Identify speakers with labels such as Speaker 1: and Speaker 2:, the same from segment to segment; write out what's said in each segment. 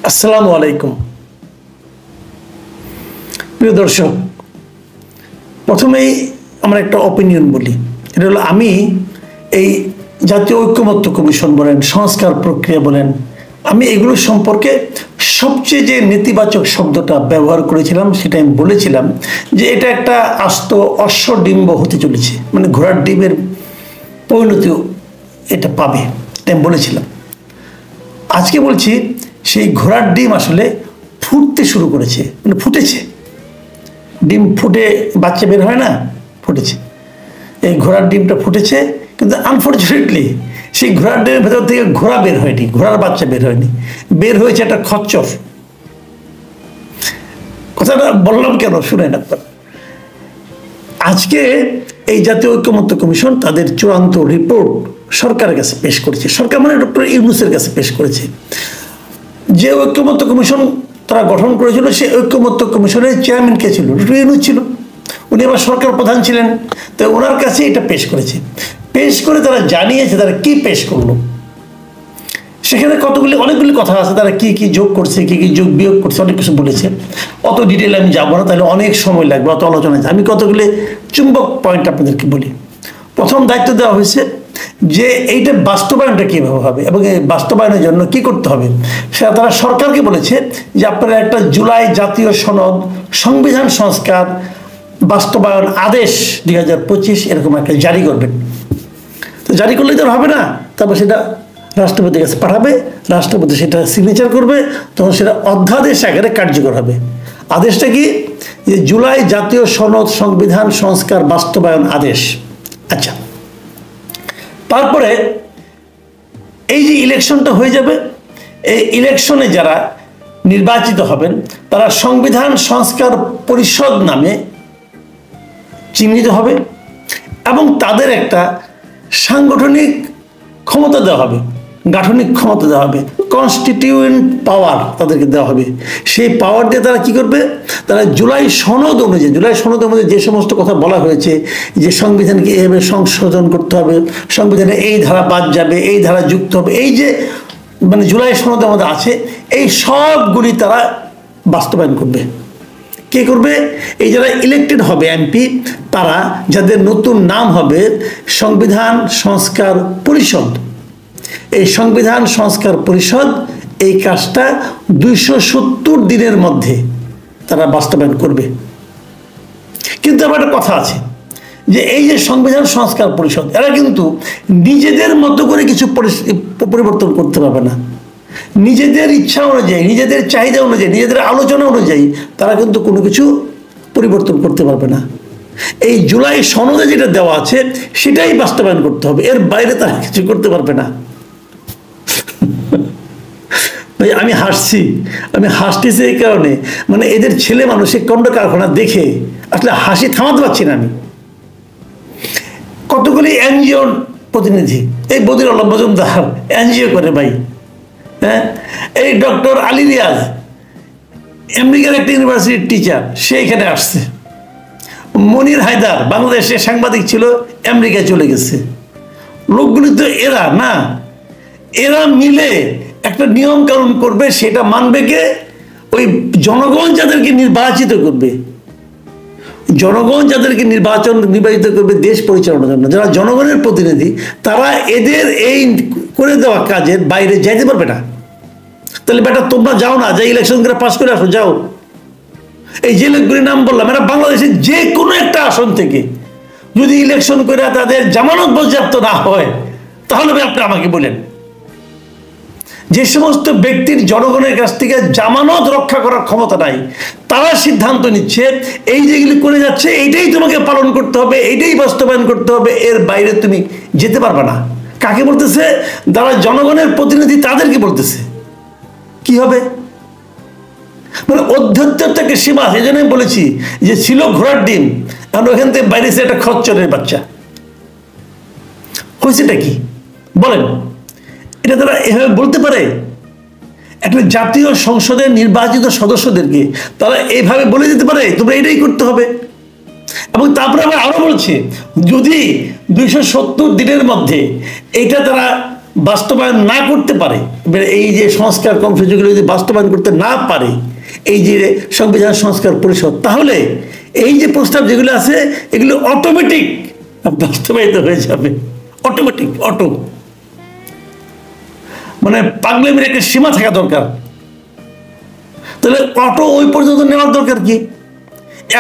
Speaker 1: আসসালামু আলাইকুম প্রিয় দর্শক, প্রথমেই আমার একটা অপিনিয়ন বলি। এটা হলো, আমি এই জাতীয় ঐক্যমত্য কমিশন বলেন, সংস্কার প্রক্রিয়া বলেন, আমি এগুলো সম্পর্কে সবচেয়ে যে নেতিবাচক শব্দটা ব্যবহার করেছিলাম সেটা আমি বলেছিলাম যে এটা একটা আস্ত অশ্বডিম্ব হতে চলেছে, মানে ঘোড়ার ডিমের পরিণতি এটা পাবে, এটা আমি বলেছিলাম। আজকে বলছি সেই ঘোড়ার ডিম আসলে ফুটতে শুরু করেছে, মানে ফুটেছে। ডিম ফুটে বাচ্চা বের হয় না, ফুটেছে। এই ঘোড়ার ডিমটা ফুটেছে, কিন্তু আনফর্চুনেটলি সেই ঘোড়ার ডিমের ভেতর থেকে ঘোড়া বের হয়নি, ঘোড়ার বাচ্চা বের হয়নি, বের হয়েছে একটা খচ্চর। কথাটা বললাম কেন শুনেন আপনারা। আজকে এই জাতীয় ঐক্যমত্য কমিশন তাদের চূড়ান্ত রিপোর্ট সরকারের কাছে পেশ করেছে। সরকার মানে ডক্টর ইউনূসের কাছে পেশ করেছে। যে ঐক্যমত্য কমিশন তারা গঠন করেছিল, সেই ঐক্যমত্য কমিশনের চেয়ারম্যান কে ছিল? ডক্টর ইউনূস ছিল। উনি আবার সরকার প্রধান ছিলেন। তো ওনার কাছে এটা পেশ করেছে। পেশ করে তারা জানিয়েছে তারা কি পেশ করলো। সেখানে অনেকগুলি কথা আছে, তারা কি কি যোগ করছে, কি কি যোগ বিয়োগ করছে, অনেক কিছু বলেছে। অত ডিটেল আমি যাবো না, তাহলে অনেক সময় লাগবে, অত আলোচনা। আমি কতগুলি চুম্বক পয়েন্ট আপনাদেরকে বলি। প্রথম দায়িত্ব দেওয়া হয়েছে যে এইটা বাস্তবায়নটা কীভাবে হবে এবং এই বাস্তবায়নের জন্য কি করতে হবে সেটা তারা সরকারকে বলেছে যে আপনারা একটা জুলাই জাতীয় সনদ, সংবিধান সংস্কার বাস্তবায়ন আদেশ 2025 এরকম একটা জারি করবেন। তো জারি করলেই তো হবে না, তারপর সেটা রাষ্ট্রপতির কাছে পাঠাবে, রাষ্ট্রপতি সেটা সিগনেচার করবে, তখন সেটা অধ্যাদেশ আকারে কার্যকর হবে। আদেশটা কি? যে জুলাই জাতীয় সনদ সংবিধান সংস্কার বাস্তবায়ন আদেশ। আচ্ছা, তারপরে এই যে ইলেকশনটা হয়ে যাবে, এই ইলেকশনে যারা নির্বাচিত হবেন তারা সংবিধান সংস্কার পরিষদ নামে চিহ্নিত হবে এবং তাদের একটা সাংগঠনিক ক্ষমতা দেওয়া হবে, গাঠনিক ক্ষমতা দেওয়া হবে, কনস্টিটিউয়েন্ট পাওয়ার তাদেরকে দেওয়া হবে। সেই পাওয়ার দিয়ে তারা কি করবে? তারা জুলাই সনদ অনুযায়ী, জুলাই সনদের মধ্যে যে সমস্ত কথা বলা হয়েছে যে সংবিধানকে এভাবে সংশোধন করতে হবে, সংবিধানে এই ধারা বাদ যাবে, এই ধারা যুক্ত হবে, এই যে মানে জুলাই সনদের মধ্যে আছে, এই সবগুলি তারা বাস্তবায়ন করবে। কে করবে? এই যারা ইলেক্টেড হবে এমপি, তারা যাদের নতুন নাম হবে সংবিধান সংস্কার পরিষদ। এই সংবিধান সংস্কার পরিষদ এই কাজটা 270 দিনের মধ্যে তারা বাস্তবায়ন করবে। কিন্তু আবার একটা কথা আছে যে এই যে সংবিধান সংস্কার পরিষদ, এরা কিন্তু নিজেদের মতো করে কিছু পরিবর্তন করতে পারবে না। নিজেদের ইচ্ছা অনুযায়ী, নিজেদের চাহিদা অনুযায়ী, নিজেদের আলোচনা অনুযায়ী তারা কিন্তু কোনো কিছু পরিবর্তন করতে পারবে না। এই জুলাই সনদে যেটা দেওয়া আছে সেটাই বাস্তবায়ন করতে হবে, এর বাইরে তারা কিছু করতে পারবে না। ভাই আমি হাসতেছি এই কারণে, মানে এদের ছেলে মানুষের কণ্ড কারখানা দেখে আসলে হাসি থামাতে পারছি না আমি। কতগুলি এনজিওর প্রতিনিধি, এই বদির আলম মজুমদার এনজিও করে ভাই, হ্যাঁ, এই ডক্টর আলী রিয়াজ আমেরিকার একটা ইউনিভার্সিটির টিচার, সে এখানে আসছে। মনির হায়দার বাংলাদেশে সাংবাদিক ছিল, আমেরিকায় চলে গেছে। লোকগুলি তো এরা না, এরা মিলে একটা নিয়ম কানুন করবে, সেটা মানবে কে? ওই জনগণ যাদেরকে নির্বাচিত করবে, জনগণ যাদেরকে নির্বাচিত করবে দেশ পরিচালনার জন্য, যারা জনগণের প্রতিনিধি, তারা এদের এই করে দেওয়া কাজের বাইরে যাইতে পারবে না। তাহলে বেটা তোমরা যাও না, যাই ইলেকশন করে পাস করে আসো, যাও। এই যে লোকগুলির নাম বললাম, এরা বাংলাদেশের যে কোনো একটা আসন থেকে যদি ইলেকশন করে তাদের জামানত পর্যাপ্ত না হয়, তাহলে আপনি আমাকে বলেন যে সমস্ত ব্যক্তির জনগণের কাছ থেকে জামানত রক্ষা করার ক্ষমতা নাই, তারা সিদ্ধান্ত নিচ্ছে এই যেগুলি করে যাচ্ছে এইটাই তোমাকে পালন করতে হবে, এইটাই বাস্তবায়ন করতে হবে, এর বাইরে তুমি যেতে পারবে না। কাকে বলতেছে? যারা জনগণের প্রতিনিধি তাদেরকে বলতেছে। কি হবে? মানে অধ্যক্ষতাকে সীমা। সেই জন্য আমি বলেছি যে ছিল ঘোড়ার ডিম, এখন ওখান থেকে বাইরে একটা খচ্চরের বাচ্চা হয়েছেটা কি বলেন? এটা তারা এভাবে বলতে পারে? একটা জাতীয় সংসদের নির্বাচিত সদস্যদেরকে তারা এইভাবে বলে দিতে পারে তোমরা এটাই করতে হবে? এবং তারপরে আবার আরো বলছে যদি 270 দিনের মধ্যে এটা তারা বাস্তবায়ন না করতে পারে, এই যে সংস্কার কর্মসূচিগুলো যদি বাস্তবায়ন করতে না পারে এই যে সংবিধান সংস্কার পরিষদ, তাহলে এই যে প্রস্তাব যেগুলো আছে এগুলো অটোমেটিক বাস্তবায়িত হয়ে যাবে। অটোমেটিক, অটো, মানে পাগলামির একটা সীমা থাকা দরকার। তাহলে অটো ওই পর্যন্ত নেওয়ার দরকার কি?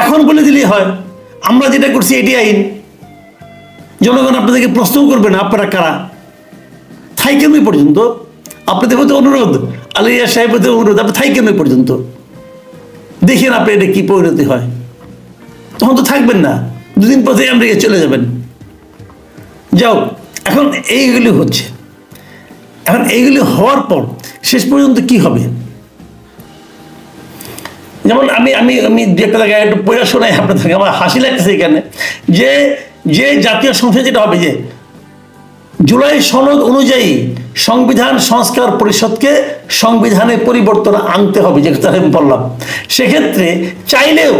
Speaker 1: এখন বলে দিলেই হয় আমরা যেটা করছি এটি আইন, জনগণ আপনাদেরকে প্রশ্নও করবে না আপনারা কারা, থাইকেন ওই পর্যন্ত। আপনাদের প্রতি অনুরোধ, আলিয়া সাহেবের অনুরোধ, আপনি থাইকেন ওই পর্যন্ত, দেখেন আপনি এটা কি পরিণতি হয়। তখন তো থাকবেন না, দুদিন পথে আমেরিকা চলে যাবেন। যাও, এখন এইগুলি হচ্ছে। এখন এইগুলি হওয়ার পর শেষ পর্যন্ত কি হবে? যেমন আমি আমি আমি যে একটা জায়গায় একটু পড়া শোনাই আপনাদেরকে, আমার হাসি লাগতেছে এখানে, যে যে জাতীয় সংসদ যেটা হবে, যে জুলাই সনদ অনুযায়ী সংবিধান সংস্কার পরিষদকে সংবিধানে পরিবর্তন আনতে হবে, যে কথা আমি বললাম। সেক্ষেত্রে চাইলেও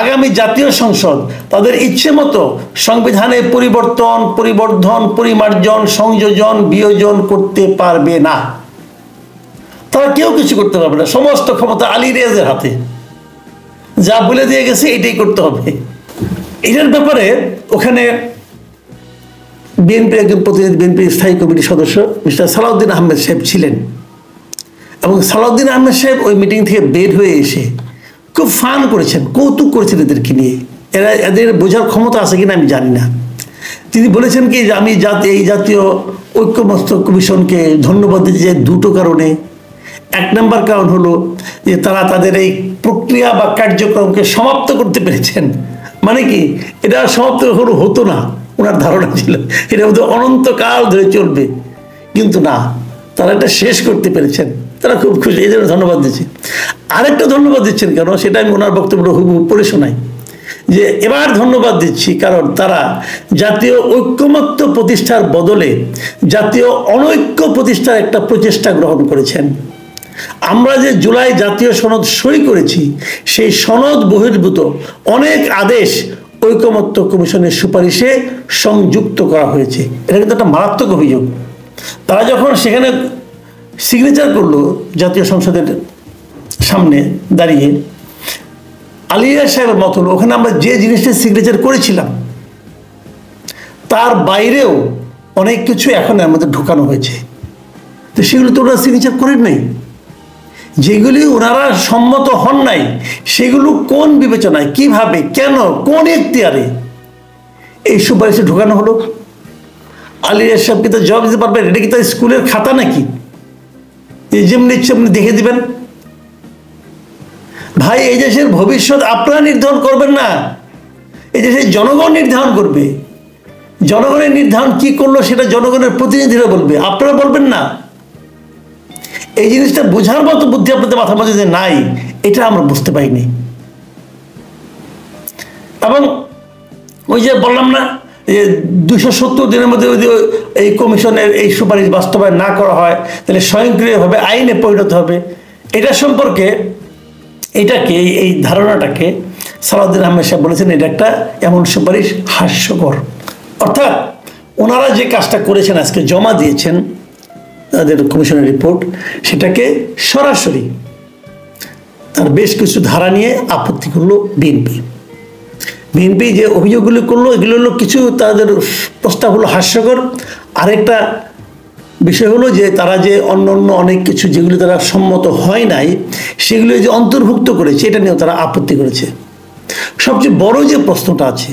Speaker 1: আগামী জাতীয় সংসদ তাদের ইচ্ছে মতো সংবিধানে পরিবর্তন, পরিবর্ধন, পরিমার্জন, সংযোজন, বিয়োজন করতে পারবে না। তারা কেউ কিছু করতে পারবে না, সমস্ত ক্ষমতা আলী রিয়াজের হাতে। যা বলে দিয়ে গেছে এটাই করতে হবে। এটার ব্যাপারে ওখানে বিএনপির একজন প্রতিনিধি, বিএনপির স্থায়ী কমিটির সদস্য মিস্টার সালাউদ্দিন আহমেদ সাহেব ছিলেন, এবং সালাউদ্দিন আহমেদ সাহেব ওই মিটিং থেকে বের হয়ে এসে খুব ফান করেছেন, কৌতুক করেছেন এদেরকে নিয়ে। এদের বোঝার ক্ষমতা আছে কিনা আমি জানি না। তিনি বলেছেন কি যে আমি এই জাতীয় ঐক্যমত্য কমিশনকে ধন্যবাদ দিতে চাই দুটো কারণে। এক নম্বর কারণ হলো যে তারা তাদের এই প্রক্রিয়া বা কার্যক্রমকে সমাপ্ত করতে পেরেছেন। মানে কি, এটা সমাপ্ত হতো না, ওনার ধারণা ছিল এটা বোধহয় অনন্তকাল ধরে চলবে, কিন্তু না, তারা এটা শেষ করতে পেরেছেন। তারা খুব খুশি, এই জন্য ধন্যবাদ দিচ্ছে। আরেকটা ধন্যবাদ দিচ্ছেন কেন, সেটা আমি ওনার বক্তব্যটা হুবহু পড়ে শোনাই, যে এবার ধন্যবাদ দিচ্ছি কারণ তারা জাতীয় ঐক্যমত্য প্রতিষ্ঠার বদলে জাতীয় অনৈক্য প্রতিষ্ঠার একটা প্রচেষ্টা গ্রহণ করেছেন। আমরা যে জুলাই জাতীয় সনদ সই করেছি, সেই সনদ বহির্ভূত অনেক আদেশ ঐকমত্য কমিশনের সুপারিশে সংযুক্ত করা হয়েছে। এটা কিন্তু একটা মারাত্মক অভিযোগ। তারা যখন সেখানে সিগনেচার করলো জাতীয় সংসদের সামনে দাঁড়িয়ে, আলিয়া সাহেবের মত হলো ওখানে আমরা যে জিনিসটা সিগনেচার করেছিলাম তার বাইরেও অনেক কিছু এখন এর মধ্যে ঢোকানো হয়েছে। তো সেগুলো তো ওরা সিগনেচার করেন নাই, যেগুলি ওনারা সম্মত হন নাই সেগুলো কোন বিবেচনায়, কিভাবে, কেন, কোন এখতিয়ারে এই সুপারিশে ঢোকানো হলো? আলিয়া সাহেবকে তো জবাব দিতে পারবেন? এটা কি তার স্কুলের খাতা নাকি যেমনি ইচ্ছে আপনি দেখে দিবেন? ভাই, এই দেশের ভবিষ্যৎ আপনারা নির্ধারণ করবেন না, এই দেশের জনগণ নির্ধারণ করবে। জনগণের নির্ধারণ কি করলো সেটা জনগণের প্রতিনিধিরা বলবে, আপনারা বলবেন না। এই জিনিসটা বোঝার মতো বুদ্ধি আপনাদের মাথার মধ্যে যে নাই, এটা আমরা বুঝতে পারিনি। এবং ওই যে বললাম না যে 270 দিনের মধ্যে যদি এই কমিশনের এই সুপারিশ বাস্তবায়ন না করা হয় তাহলে স্বয়ংক্রিয়ভাবে আইনে পরিণত হবে। এটা সম্পর্কে এই ধারণাটাকে সালাউদ্দিন আহমেদ সাহেব বলেছেন এটা একটা এমন সুপারিশ হাস্যকর। অর্থাৎ ওনারা যে কাজটা করেছেন, আজকে জমা দিয়েছেন তাদের কমিশনের রিপোর্ট, সেটাকে সরাসরি তার বেশ কিছু ধারা নিয়ে আপত্তি করলো বিএনপি। বিএনপি যে অভিযোগগুলো করলো এগুলো হলো কিছু, তাদের প্রস্তাব হলো হাস্যকর। আরেকটা বিষয় হলো যে তারা যে অন্য অনেক কিছু যেগুলো তারা সম্মত হয় নাই সেগুলো যে অন্তর্ভুক্ত করেছে, এটা নিয়েও তারা আপত্তি করেছে। সবচেয়ে বড় যে প্রশ্নটা আছে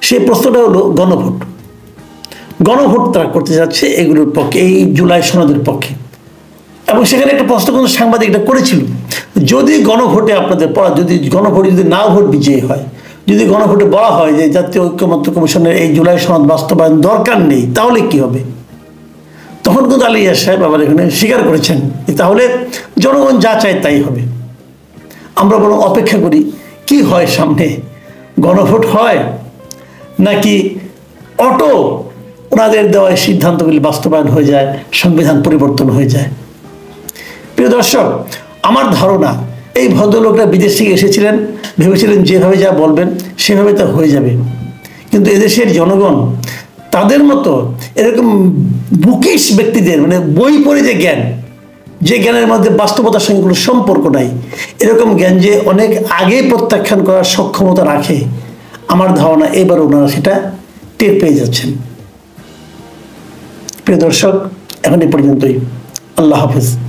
Speaker 1: সেই প্রশ্নটা হলো গণভোট। গণভোট তারা করতে যাচ্ছে এগুলোর পক্ষে, এই জুলাই সনদের পক্ষে। এবং সেখানে একটা প্রশ্ন কিন্তু সাংবাদিকটা করেছিল, যদি গণভোটে আপনাদের পড়া, যদি গণভোটে যদি না ভোট বিজয়ী হয়, যদি গণভোটে বলা হয় যে জাতীয় ঐক্যমত্য কমিশনের এই জুলাই সনদ বাস্তবায়ন দরকার নেই, তাহলে কি হবে? তখন কিন্তু আলিয়া সাহেব আবার এখানে স্বীকার করেছেন তাহলে জনগণ যা চায় তাই হবে। আমরা বরং অপেক্ষা করি কি হয় সামনে, গণভোট হয় নাকি অটো ওনাদের দেওয়া সিদ্ধান্তগুলি বাস্তবায়ন হয়ে যায়, সংবিধান পরিবর্তন হয়ে যায়। প্রিয় দর্শক, আমার ধারণা এই ভদ্রলোকরা বিদেশ থেকে এসেছিলেন, ভেবেছিলেন যেভাবে যা বলবেন সেভাবে তা হয়ে যাবে। কিন্তু এদেশের জনগণ তাদের মতো এরকম বুকিশ ব্যক্তিদের, মানে বই পড়ে যে জ্ঞান, যে জ্ঞানের মধ্যে বাস্তবতার সঙ্গে কোনো সম্পর্ক নাই, এরকম জ্ঞান যে অনেক আগে প্রত্যাখ্যান করার সক্ষমতা রাখে, আমার ধারণা এবার ওনারা সেটা টের পেয়ে যাচ্ছেন। প্রিয় দর্শক, এখন এই পর্যন্তই। আল্লাহ হাফিজ।